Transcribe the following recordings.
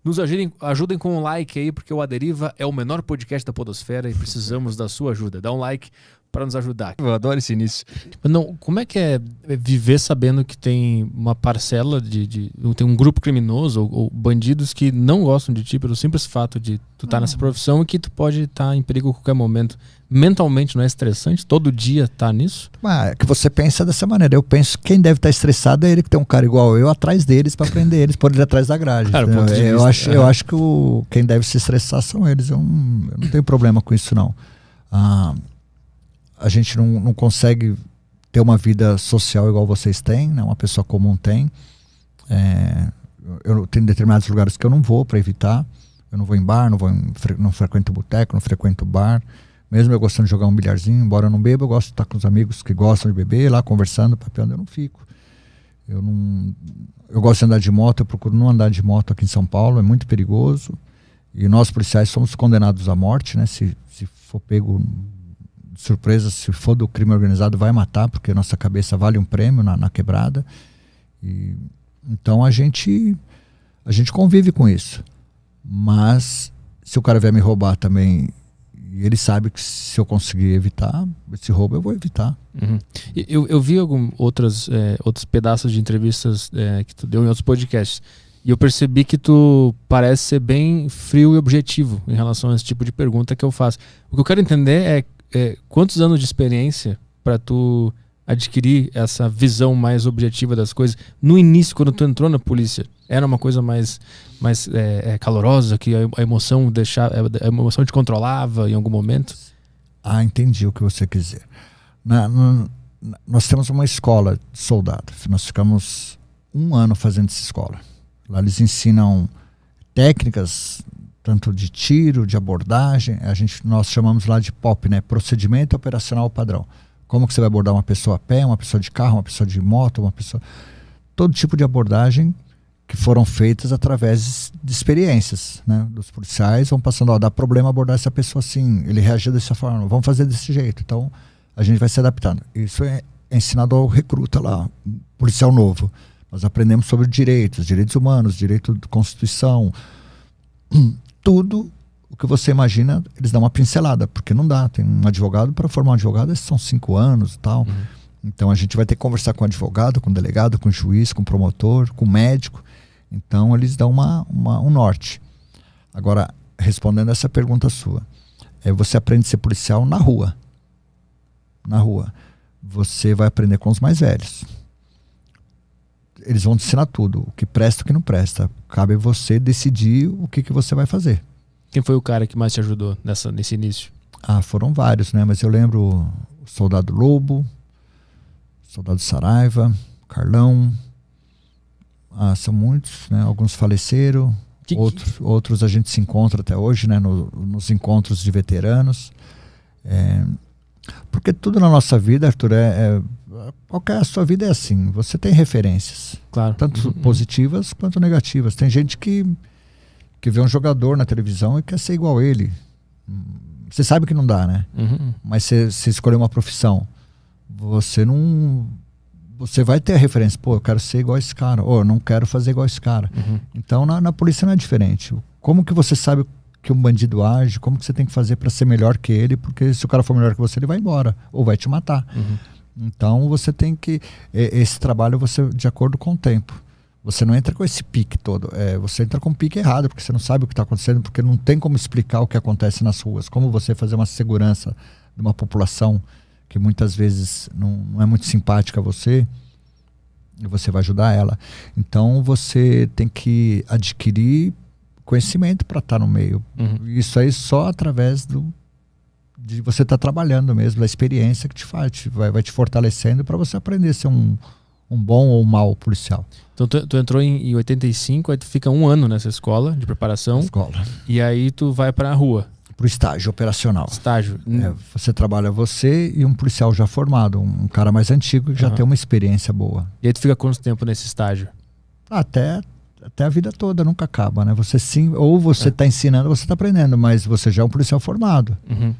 Nos ajudem com um like aí, porque o A Deriva é o menor podcast da podosfera e precisamos da sua ajuda. Dá um like para nos ajudar. Eu adoro esse início. Não, como é que é viver sabendo que tem uma parcela tem um grupo criminoso ou bandidos que não gostam de ti pelo simples fato de tu estar nessa profissão e que tu pode estar em perigo a qualquer momento? Mentalmente não é estressante? Todo dia tá nisso? É que você pensa dessa maneira. Eu penso que quem deve estar estressado é ele que tem um cara igual eu atrás deles para prender eles, pôr ele atrás da grade. Cara, eu acho que quem deve se estressar são eles. Eu não tenho problema com isso, não. A gente não consegue ter uma vida social igual vocês têm, né? Uma pessoa comum tem. Eu tenho determinados lugares que eu não vou para evitar. Eu não vou em bar, não frequento boteco, não frequento bar. Mesmo eu gostando de jogar um bilharzinho, embora eu não beba, eu gosto de estar com os amigos que gostam de beber, lá conversando, papeando, eu não fico. Eu gosto de andar de moto, eu procuro não andar de moto aqui em São Paulo, é muito perigoso. E nós policiais somos condenados à morte, né? Se for pego de surpresa, se for do crime organizado, vai matar, porque nossa cabeça vale um prêmio na quebrada. Então a gente convive com isso. Mas se o cara vier me roubar também, e ele sabe que se eu conseguir evitar esse roubo, eu vou evitar. Uhum. Eu vi outros pedaços de entrevistas que tu deu em outros podcasts. E eu percebi que tu parece ser bem frio e objetivo em relação a esse tipo de pergunta que eu faço. O que eu quero entender é quantos anos de experiência para tu adquirir essa visão mais objetiva das coisas. No início, quando tu entrou na polícia, era uma coisa mais calorosa, que a emoção te controlava em algum momento? Entendi o que você quer dizer. Nós temos uma escola de soldado. Nós ficamos 1 ano fazendo essa escola. Lá eles ensinam técnicas, tanto de tiro, de abordagem. Nós chamamos lá de POP, né? Procedimento Operacional Padrão. Como que você vai abordar uma pessoa a pé, uma pessoa de carro, uma pessoa de moto, todo tipo de abordagem que foram feitas através de experiências, né? Dos policiais vão passando, dá problema abordar essa pessoa assim, ele reagiu dessa forma, vamos fazer desse jeito. Então a gente vai se adaptando. Isso é ensinado ao recruta lá, policial novo. Nós aprendemos sobre direitos humanos, direito de Constituição, tudo o que você imagina, eles dão uma pincelada, porque não dá. Tem um advogado, para formar um advogado, são 5 anos e tal. Uhum. Então a gente vai ter que conversar com o advogado, com o delegado, com o juiz, com o promotor, com o médico. Então eles dão um norte. Agora, respondendo essa pergunta sua, você aprende a ser policial na rua. Na rua. Você vai aprender com os mais velhos. Eles vão te ensinar tudo, o que presta e o que não presta. Cabe a você decidir o que você vai fazer. Quem foi o cara que mais te ajudou nesse início? Foram vários, né? Mas eu lembro o Soldado Lobo, o Soldado Saraiva, Carlão. São muitos, né? Alguns faleceram, outros a gente se encontra até hoje, né? Nos encontros de veteranos. Porque tudo na nossa vida, Arthur, a sua vida é assim, você tem referências, claro, tanto positivas quanto negativas. Tem gente que vê um jogador na televisão e quer ser igual a ele. Você sabe que não dá, né? Uhum. Mas você escolher uma profissão, você vai ter a referência. Pô, eu quero ser igual a esse cara, ou eu não quero fazer igual a esse cara. Uhum. Então na polícia não é diferente. Como que você sabe que um bandido age, como que você tem que fazer para ser melhor que ele, porque se o cara for melhor que você, ele vai embora, ou vai te matar. Uhum. Então você tem que, esse trabalho você de acordo com o tempo. Você não entra com esse pique todo, você entra com o pique errado, porque você não sabe o que está acontecendo, porque não tem como explicar o que acontece nas ruas, como você fazer uma segurança de uma população que muitas vezes não é muito simpática a você, e você vai ajudar ela. Então você tem que adquirir conhecimento para estar no meio. Uhum. Isso aí só através de você estar trabalhando mesmo, da experiência que vai te fortalecendo para você aprender a ser um bom ou um mau policial. Então tu entrou em 85, aí tu fica 1 ano nessa escola de preparação. E aí tu vai para a rua. Para o estágio operacional. Estágio. Você trabalha você e um policial já formado, um cara mais antigo que já tem uma experiência boa. E aí tu fica quanto tempo nesse estágio? Até a vida toda, nunca acaba, né? Você está ensinando, você está aprendendo, mas você já é um policial formado. Uhum.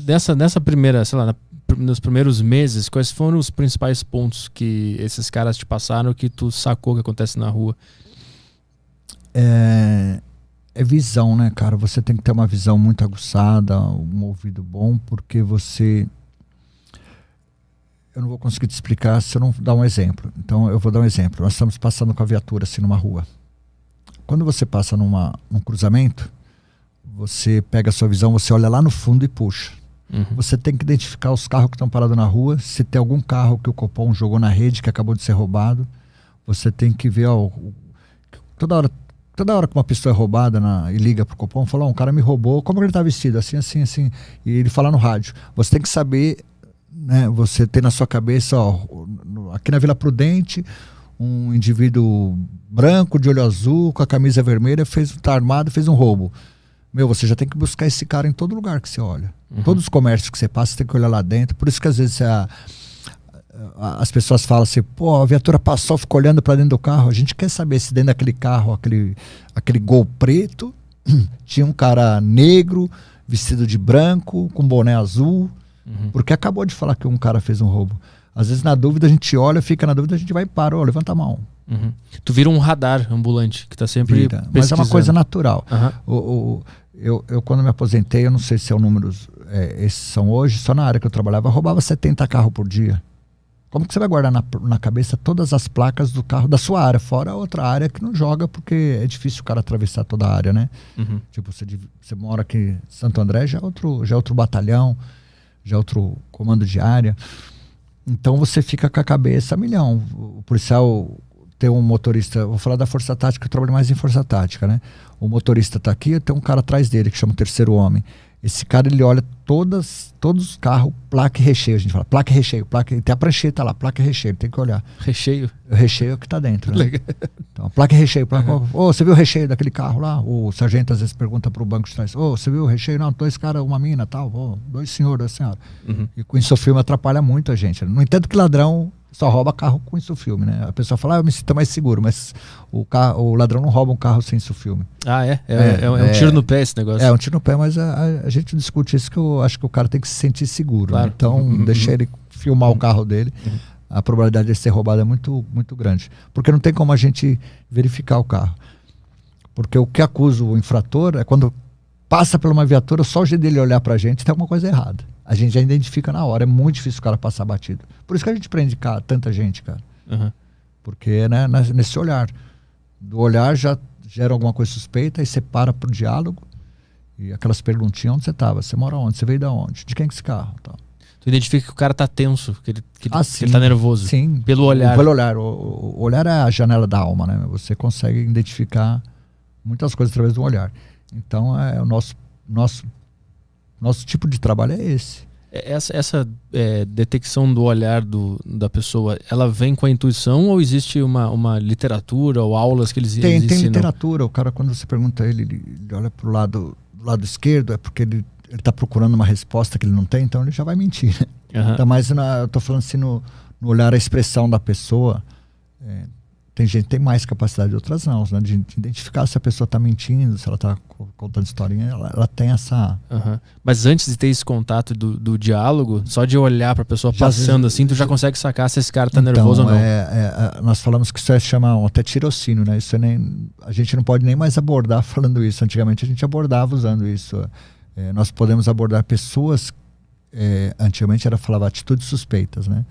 Nessa primeira, sei lá, nos primeiros meses, quais foram os principais pontos que esses caras te passaram que tu sacou que acontece na rua? É visão, né, cara? Você tem que ter uma visão muito aguçada, um ouvido bom, porque você... Eu não vou conseguir te explicar se eu não dar um exemplo. Então, eu vou dar um exemplo. Nós estamos passando com a viatura, assim, numa rua. Quando você passa num cruzamento, você pega a sua visão, você olha lá no fundo e puxa. Você tem que identificar os carros que estão parados na rua. Se tem algum carro que o Copom jogou na rede, que acabou de ser roubado, você tem que ver, ó, toda hora que uma pessoa é roubada e liga pro Copom, fala, um cara me roubou, como ele tá vestido? Assim, assim, assim. E ele fala no rádio. Você tem que saber, né, você tem na sua cabeça, ó, aqui na Vila Prudente, um indivíduo branco, de olho azul, com a camisa vermelha, tá armado, fez um roubo. Você já tem que buscar esse cara em todo lugar que você olha. Todos os comércios que você passa, você tem que olhar lá dentro. Por isso que às vezes as pessoas falam assim, pô, a viatura passou, ficou olhando para dentro do carro. A gente quer saber se dentro daquele carro, aquele Gol preto, tinha um cara negro, vestido de branco, com boné azul, porque acabou de falar que um cara fez um roubo. Às vezes na dúvida a gente olha, fica na dúvida, a gente vai e para, levanta a mão. Tu vira um radar ambulante, que tá sempre pesquisando. Mas é uma coisa natural. Eu quando me aposentei, eu não sei se é o número, esses são hoje, só na área que eu trabalhava, eu roubava 70 carros por dia. Como que você vai guardar na cabeça todas as placas do carro da sua área, fora outra área que não joga, porque é difícil o cara atravessar toda a área, né? Tipo, você mora aqui em Santo André, já é outro batalhão, já é outro comando de área. Então você fica com a cabeça a milhão. O policial tem um motorista, vou falar da Força Tática, eu trabalho mais em Força Tática, né? O motorista tá aqui, tem um cara atrás dele que chama o terceiro homem. Esse cara, ele olha todos os carros, placa e recheio. A gente fala, placa e recheio, tem a prancheta lá, placa e recheio, tem que olhar. Recheio? O recheio é o que tá dentro, né? Então, placa e recheio. Você viu o recheio daquele carro lá? O sargento às vezes pergunta pro banco de trás, você viu o recheio? Não, 2 caras, uma mina, tal, 2 senhores, 2 senhoras. E com isso o filme atrapalha muito a gente. No entanto que ladrão só rouba carro com insufilme, né? A pessoa fala, eu me sinto mais seguro, mas o ladrão não rouba um carro sem insufilme. Ah, é? É um tiro no pé esse negócio. É um tiro no pé, mas a gente discute isso, que eu acho que o cara tem que se sentir seguro. Claro. Né? Então, deixa ele filmar o carro dele. A probabilidade de ser roubado é muito, muito grande. Porque não tem como a gente verificar o carro. Porque o que acusa o infrator é quando passa por uma viatura, só o jeito dele olhar pra gente, tem alguma coisa errada. A gente já identifica na hora. É muito difícil o cara passar batido. Por isso que a gente prende tanta gente, cara. Porque, né, nesse olhar. Do olhar já gera alguma coisa suspeita, aí você para pro diálogo e aquelas perguntinhas, onde você estava? Você mora onde? Você veio de onde? De quem é esse carro? Tá. Tu identifica que o cara tá tenso, que ele tá nervoso. Sim. Pelo olhar. Pelo olhar. O olhar é a janela da alma, né? Você consegue identificar muitas coisas através do olhar. Então, o nosso tipo de trabalho é esse. Essa detecção do olhar da pessoa, ela vem com a intuição ou existe uma literatura ou aulas que eles ensinam? Tem literatura. O cara, quando você pergunta ele olha pro lado esquerdo, é porque ele está procurando uma resposta que ele não tem, então ele já vai mentir. Né? Então, mas eu tô falando assim, no olhar, a expressão da pessoa, tem gente que tem mais capacidade, outras não, né? De identificar se a pessoa está mentindo, se ela está contando historinha, ela tem essa... Mas antes de ter esse contato do diálogo, só de olhar para a pessoa passando assim, tu já consegue sacar se esse cara está nervoso ou não. Nós falamos que isso chama até tirocínio, né? Isso a gente não pode nem mais abordar falando isso. Antigamente a gente abordava usando isso. Nós podemos abordar pessoas, antigamente falava atitudes suspeitas, né?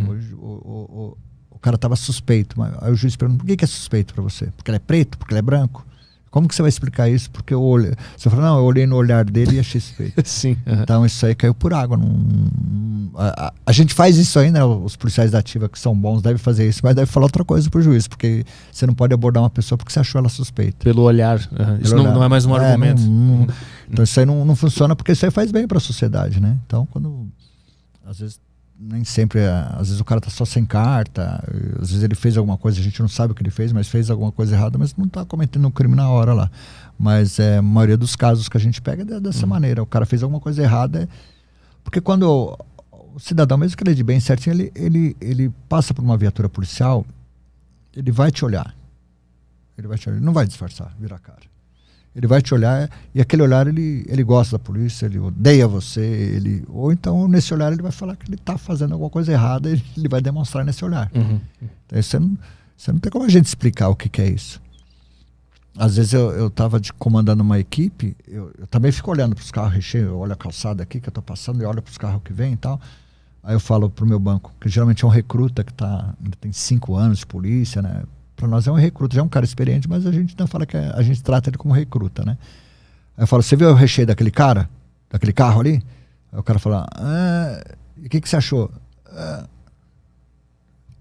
Hoje o cara estava suspeito, mas aí o juiz pergunta, por que é suspeito para você? Porque ele é preto? Porque ele é branco? Como que você vai explicar isso? Porque você fala, não, eu olhei no olhar dele e achei suspeito. Sim. Então isso aí caiu por água. A gente faz isso aí, né? Os policiais da ativa que são bons devem fazer isso, mas deve falar outra coisa pro juiz, porque você não pode abordar uma pessoa porque você achou ela suspeita. Pelo olhar. Isso não é mais um argumento. Então isso aí não funciona, porque isso aí faz bem para a sociedade, né? Então às vezes nem sempre, às vezes o cara tá só sem carta, às vezes ele fez alguma coisa, a gente não sabe o que ele fez, mas fez alguma coisa errada, mas não tá cometendo um crime na hora lá. Mas a maioria dos casos que a gente pega é dessa maneira, o cara fez alguma coisa errada, porque quando o cidadão, mesmo que ele é de bem certinho, ele passa por uma viatura policial, ele vai te olhar, ele não vai disfarçar, virar a cara. Ele vai te olhar e aquele olhar ele gosta da polícia, ele odeia você, ou então nesse olhar ele vai falar que ele está fazendo alguma coisa errada e ele vai demonstrar nesse olhar. Então você não tem como a gente explicar o que é isso. Às vezes eu tava comandando uma equipe, eu também fico olhando para os carros recheios, eu olho a calçada aqui que eu tô passando e olho para os carros que vem e tal. Aí eu falo pro meu banco, que geralmente é um recruta que tem 5 anos de polícia, né? Para nós é um recruta, já é um cara experiente, mas a gente não fala que a gente trata ele como recruta, né? Aí eu falo, você viu o recheio daquele cara? Daquele carro ali? Aí o cara fala, e o que você achou?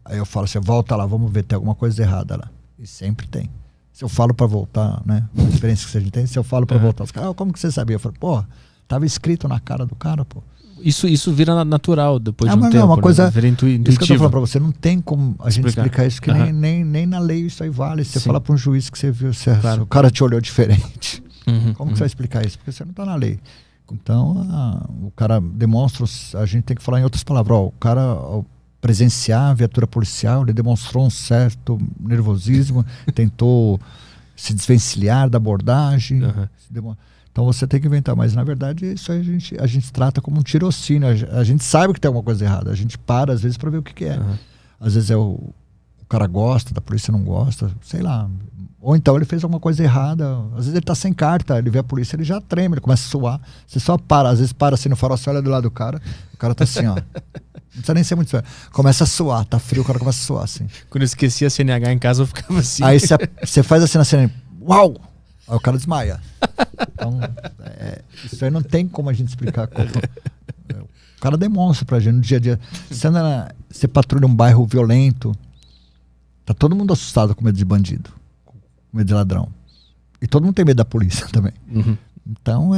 Aí eu falo, você volta lá, vamos ver, tem alguma coisa errada lá. E sempre tem. Se eu falo pra voltar, né? A experiência que a gente tem, se eu falo pra voltar, os caras, como que você sabia? Eu falo, pô, tava escrito na cara do cara, pô. Isso vira natural depois de um mas tempo. Não, uma coisa, vira intuitivo. Isso que eu tô falando pra você, não tem como a gente explicar isso, que nem na lei isso aí vale. Você fala pra um juiz que você viu, claro. O cara te olhou diferente. Como que você vai explicar isso? Porque você não tá na lei. Então, o cara demonstra, a gente tem que falar em outras palavras, o cara, ao presenciar a viatura policial, ele demonstrou um certo nervosismo, tentou se desvencilhar da abordagem. Então você tem que inventar, mas na verdade isso a gente trata como um tirocínio. A gente sabe que tem alguma coisa errada, a gente para às vezes para ver o que é. Às vezes o cara gosta, da polícia não gosta, sei lá. Ou então ele fez alguma coisa errada, às vezes ele tá sem carta, ele vê a polícia, ele já treme, ele começa a suar. Você só para, às vezes para assim no farol, você olha do lado do cara, o cara tá assim, ó. Não precisa nem ser muito sério. Começa a suar, tá frio, o cara começa a suar assim. Quando eu esquecia a CNH em casa, eu ficava assim. Aí você faz assim na cena, uau! Aí o cara desmaia. Então, isso aí não tem como a gente explicar como. O cara demonstra pra gente no dia a dia. Você patrulha um bairro violento, tá todo mundo assustado com medo de bandido, com medo de ladrão. E todo mundo tem medo da polícia também. Então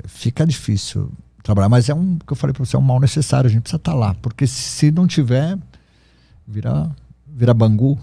fica difícil trabalhar. Mas que eu falei pra você, é um mal necessário. A gente precisa estar lá. Porque se não tiver, vira Bangu.